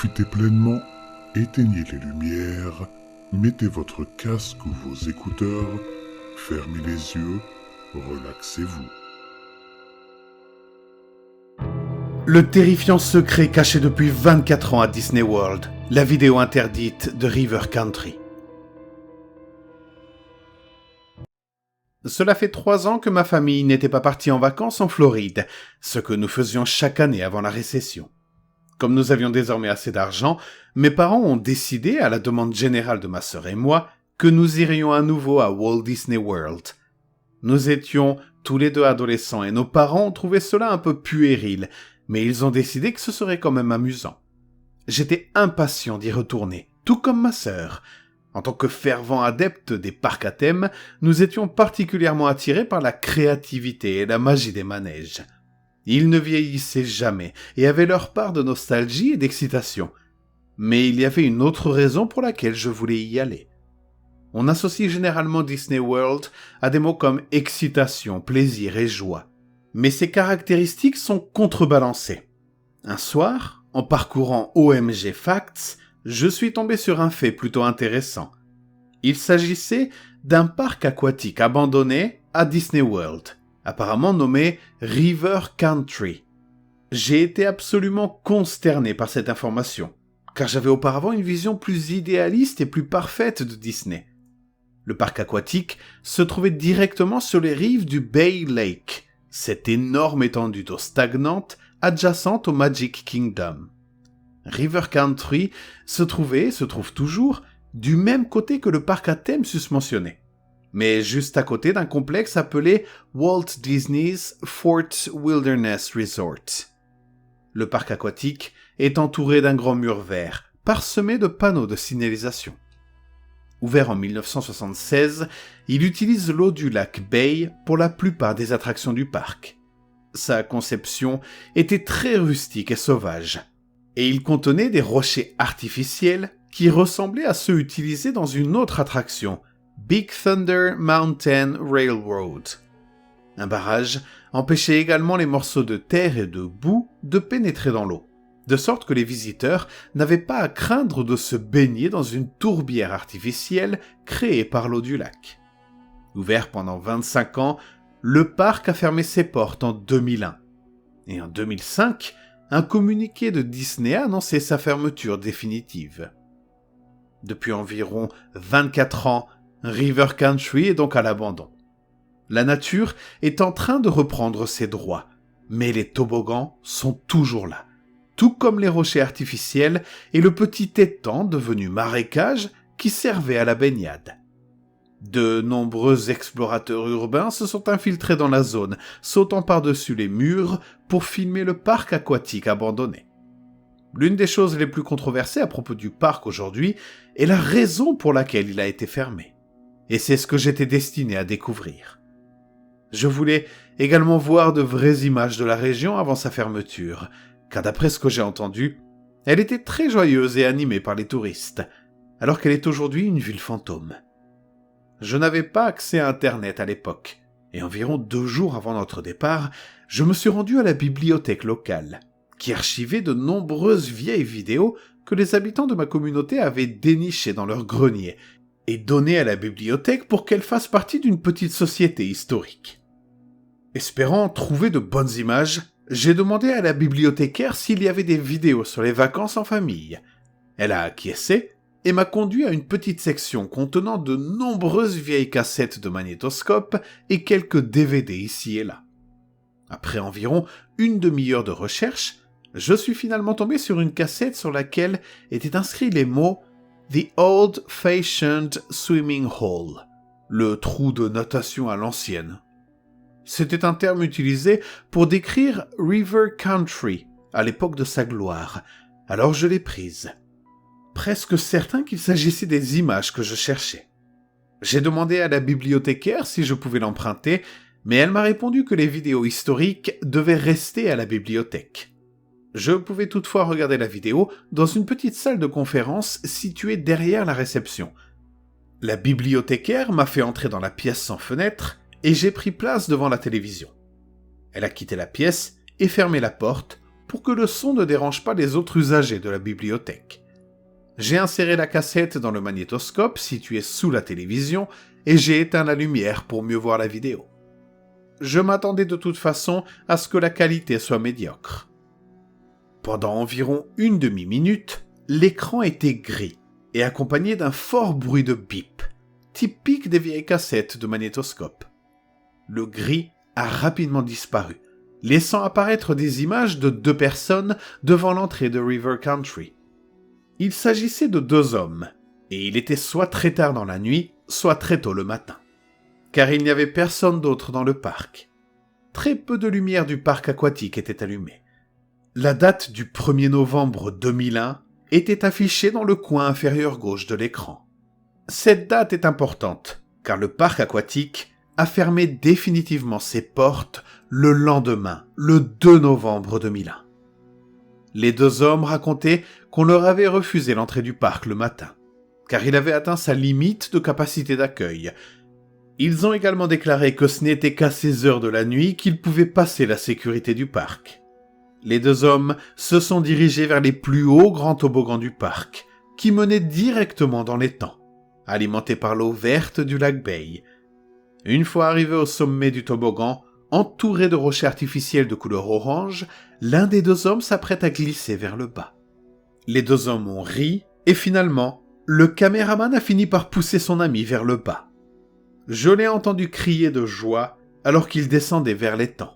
profitez pleinement, éteignez les lumières, mettez votre casque ou vos écouteurs, fermez les yeux, relaxez-vous. Le terrifiant secret caché depuis 24 ans à Disney World, la vidéo interdite de River Country. Cela fait 3 ans que ma famille n'était pas partie en vacances en Floride, ce que nous faisions chaque année avant la récession. Comme nous avions désormais assez d'argent, mes parents ont décidé, à la demande générale de ma sœur et moi, que nous irions à nouveau à Walt Disney World. Nous étions tous les deux adolescents et nos parents ont trouvé cela un peu puéril, mais ils ont décidé que ce serait quand même amusant. J'étais impatient d'y retourner, tout comme ma sœur. En tant que fervent adepte des parcs à thème, nous étions particulièrement attirés par la créativité et la magie des manèges. Ils ne vieillissaient jamais et avaient leur part de nostalgie et d'excitation. Mais il y avait une autre raison pour laquelle je voulais y aller. On associe généralement Disney World à des mots comme excitation, plaisir et joie. Mais ces caractéristiques sont contrebalancées. Un soir, en parcourant OMG Facts, je suis tombé sur un fait plutôt intéressant. Il s'agissait d'un parc aquatique abandonné à Disney World, apparemment nommé River Country. J'ai été absolument consterné par cette information, car j'avais auparavant une vision plus idéaliste et plus parfaite de Disney. Le parc aquatique se trouvait directement sur les rives du Bay Lake, cette énorme étendue d'eau stagnante adjacente au Magic Kingdom. River Country se trouve toujours, du même côté que le parc à thème susmentionné, mais juste à côté d'un complexe appelé Walt Disney's Fort Wilderness Resort. Le parc aquatique est entouré d'un grand mur vert, parsemé de panneaux de signalisation. Ouvert en 1976, il utilise l'eau du lac Bay pour la plupart des attractions du parc. Sa conception était très rustique et sauvage, et il contenait des rochers artificiels qui ressemblaient à ceux utilisés dans une autre attraction, Big Thunder Mountain Railroad. Un barrage empêchait également les morceaux de terre et de boue de pénétrer dans l'eau, de sorte que les visiteurs n'avaient pas à craindre de se baigner dans une tourbière artificielle créée par l'eau du lac. Ouvert pendant 25 ans, le parc a fermé ses portes en 2001. Et en 2005, un communiqué de Disney a annoncé sa fermeture définitive. Depuis environ 24 ans, River Country est donc à l'abandon. La nature est en train de reprendre ses droits, mais les toboggans sont toujours là, tout comme les rochers artificiels et le petit étang devenu marécage qui servait à la baignade. De nombreux explorateurs urbains se sont infiltrés dans la zone, sautant par-dessus les murs pour filmer le parc aquatique abandonné. L'une des choses les plus controversées à propos du parc aujourd'hui est la raison pour laquelle il a été fermé. Et c'est ce que j'étais destiné à découvrir. Je voulais également voir de vraies images de la région avant sa fermeture, car d'après ce que j'ai entendu, elle était très joyeuse et animée par les touristes, alors qu'elle est aujourd'hui une ville fantôme. Je n'avais pas accès à Internet à l'époque, et environ 2 jours avant notre départ, je me suis rendu à la bibliothèque locale, qui archivait de nombreuses vieilles vidéos que les habitants de ma communauté avaient dénichées dans leur grenier, et données à la bibliothèque pour qu'elle fasse partie d'une petite société historique. Espérant trouver de bonnes images, j'ai demandé à la bibliothécaire s'il y avait des vidéos sur les vacances en famille. Elle a acquiescé et m'a conduit à une petite section contenant de nombreuses vieilles cassettes de magnétoscope et quelques DVD ici et là. Après environ 1 demi-heure de recherche, je suis finalement tombé sur une cassette sur laquelle étaient inscrits les mots « The Old-Fashioned Swimming Hole », le trou de natation à l'ancienne. C'était un terme utilisé pour décrire River Country à l'époque de sa gloire, alors je l'ai prise. Presque certain qu'il s'agissait des images que je cherchais. J'ai demandé à la bibliothécaire si je pouvais l'emprunter, mais elle m'a répondu que les vidéos historiques devaient rester à la bibliothèque. Je pouvais toutefois regarder la vidéo dans une petite salle de conférence située derrière la réception. La bibliothécaire m'a fait entrer dans la pièce sans fenêtre et j'ai pris place devant la télévision. Elle a quitté la pièce et fermé la porte pour que le son ne dérange pas les autres usagers de la bibliothèque. J'ai inséré la cassette dans le magnétoscope situé sous la télévision et j'ai éteint la lumière pour mieux voir la vidéo. Je m'attendais de toute façon à ce que la qualité soit médiocre. Pendant environ une demi-minute, l'écran était gris et accompagné d'un fort bruit de bip, typique des vieilles cassettes de magnétoscope. Le gris a rapidement disparu, laissant apparaître des images de 2 personnes devant l'entrée de River Country. Il s'agissait de 2 hommes, et il était soit très tard dans la nuit, soit très tôt le matin, car il n'y avait personne d'autre dans le parc. Très peu de lumière du parc aquatique était allumée. La date du 1er novembre 2001 était affichée dans le coin inférieur gauche de l'écran. Cette date est importante, car le parc aquatique a fermé définitivement ses portes le lendemain, le 2 novembre 2001. Les 2 hommes racontaient qu'on leur avait refusé l'entrée du parc le matin, car il avait atteint sa limite de capacité d'accueil. Ils ont également déclaré que ce n'était qu'à ces heures de la nuit qu'ils pouvaient passer la sécurité du parc. Les 2 hommes se sont dirigés vers les plus hauts grands toboggans du parc, qui menaient directement dans l'étang, alimentés par l'eau verte du lac Bay. Une fois arrivés au sommet du toboggan, entouré de rochers artificiels de couleur orange, l'un des 2 hommes s'apprête à glisser vers le bas. Les 2 hommes ont ri, et finalement, le caméraman a fini par pousser son ami vers le bas. Je l'ai entendu crier de joie alors qu'il descendait vers l'étang.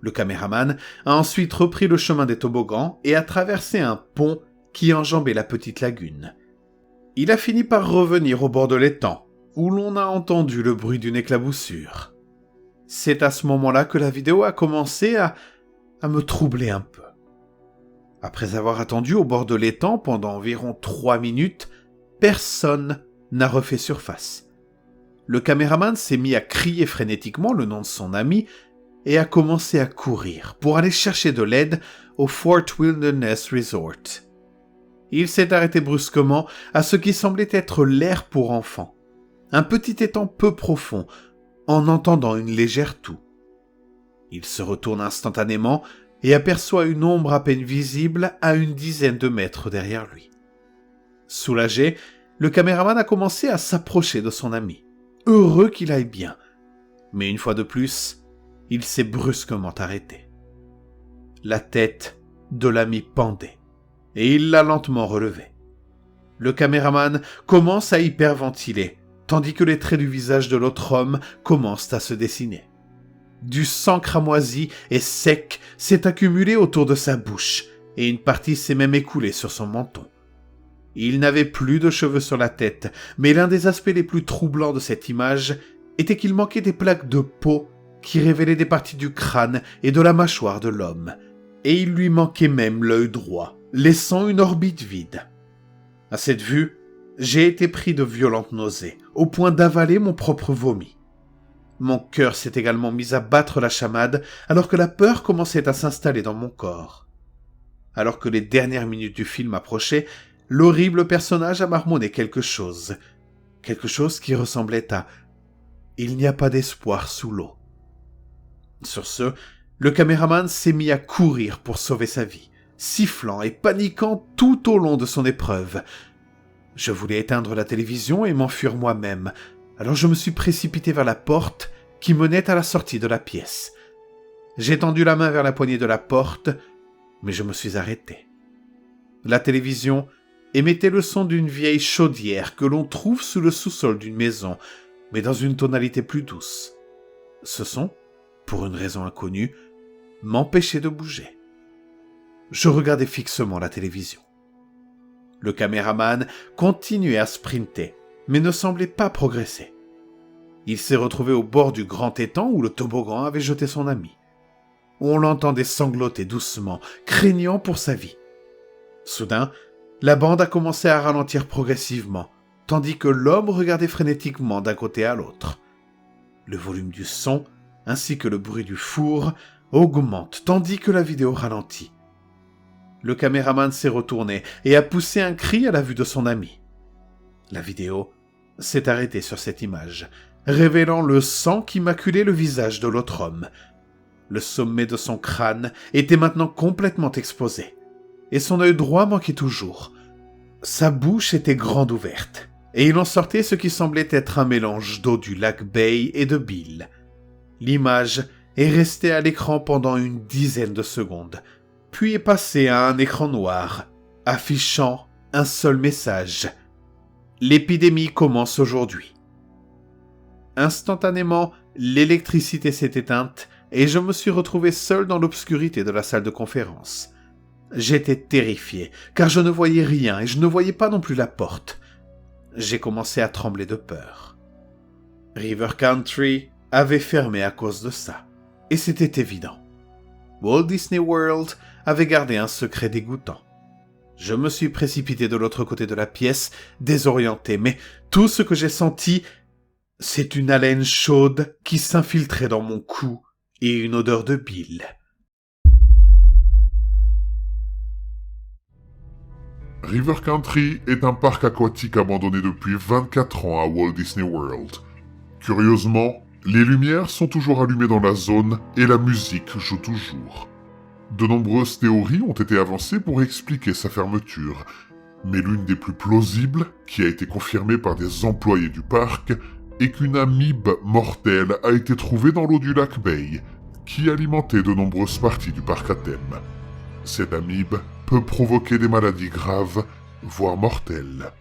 Le caméraman a ensuite repris le chemin des toboggans et a traversé un pont qui enjambait la petite lagune. Il a fini par revenir au bord de l'étang, où l'on a entendu le bruit d'une éclaboussure. C'est à ce moment-là que la vidéo a commencé à me troubler un peu. Après avoir attendu au bord de l'étang pendant environ 3 minutes, personne n'a refait surface. Le caméraman s'est mis à crier frénétiquement le nom de son ami et a commencé à courir pour aller chercher de l'aide au Fort Wilderness Resort. Il s'est arrêté brusquement à ce qui semblait être l'air pour enfants, un petit étang peu profond, en entendant une légère toux. Il se retourne instantanément et aperçoit une ombre à peine visible à une dizaine de mètres derrière lui. Soulagé, le caméraman a commencé à s'approcher de son ami, heureux qu'il aille bien. Mais une fois de plus, il s'est brusquement arrêté. La tête de l'ami pendait, et il l'a lentement relevée. Le caméraman commence à hyperventiler, tandis que les traits du visage de l'autre homme commencent à se dessiner. Du sang cramoisi et sec s'est accumulé autour de sa bouche, et une partie s'est même écoulée sur son menton. Il n'avait plus de cheveux sur la tête, mais l'un des aspects les plus troublants de cette image était qu'il manquait des plaques de peau qui révélaient des parties du crâne et de la mâchoire de l'homme, et il lui manquait même l'œil droit, laissant une orbite vide. À cette vue, j'ai été pris de violentes nausées, au point d'avaler mon propre vomi. Mon cœur s'est également mis à battre la chamade alors que la peur commençait à s'installer dans mon corps. Alors que les dernières minutes du film approchaient, l'horrible personnage a marmonné quelque chose qui ressemblait à « Il n'y a pas d'espoir sous l'eau ». Sur ce, le caméraman s'est mis à courir pour sauver sa vie, sifflant et paniquant tout au long de son épreuve. Je voulais éteindre la télévision et m'enfuir moi-même, alors je me suis précipité vers la porte qui menait à la sortie de la pièce. J'ai tendu la main vers la poignée de la porte, mais je me suis arrêté. La télévision émettait le son d'une vieille chaudière que l'on trouve sous le sous-sol d'une maison, mais dans une tonalité plus douce. Ce son, pour une raison inconnue, m'empêchait de bouger. Je regardais fixement la télévision. Le caméraman continuait à sprinter, mais ne semblait pas progresser. Il s'est retrouvé au bord du grand étang où le toboggan avait jeté son ami. On l'entendait sangloter doucement, craignant pour sa vie. Soudain, la bande a commencé à ralentir progressivement, tandis que l'homme regardait frénétiquement d'un côté à l'autre. Le volume du son, ainsi que le bruit du four, augmente tandis que la vidéo ralentit. Le caméraman s'est retourné et a poussé un cri à la vue de son ami. La vidéo s'est arrêtée sur cette image, révélant le sang qui maculait le visage de l'autre homme. Le sommet de son crâne était maintenant complètement exposé, et son œil droit manquait toujours. Sa bouche était grande ouverte, et il en sortait ce qui semblait être un mélange d'eau du lac Bay et de bile. L'image est restée à l'écran pendant une dizaine de secondes, puis est passée à un écran noir, affichant un seul message. L'épidémie commence aujourd'hui. Instantanément, l'électricité s'est éteinte et je me suis retrouvé seul dans l'obscurité de la salle de conférence. J'étais terrifié, car je ne voyais rien et je ne voyais pas non plus la porte. J'ai commencé à trembler de peur. River Country avait fermé à cause de ça, et c'était évident. Walt Disney World avait gardé un secret dégoûtant. Je me suis précipité de l'autre côté de la pièce, désorienté, mais tout ce que j'ai senti, c'est une haleine chaude qui s'infiltrait dans mon cou et une odeur de bile. River Country est un parc aquatique abandonné depuis 24 ans à Walt Disney World. Curieusement, les lumières sont toujours allumées dans la zone et la musique joue toujours. De nombreuses théories ont été avancées pour expliquer sa fermeture, mais l'une des plus plausibles, qui a été confirmée par des employés du parc, est qu'une amibe mortelle a été trouvée dans l'eau du lac Bay, qui alimentait de nombreuses parties du parc à thème. Cette amibe peut provoquer des maladies graves, voire mortelles.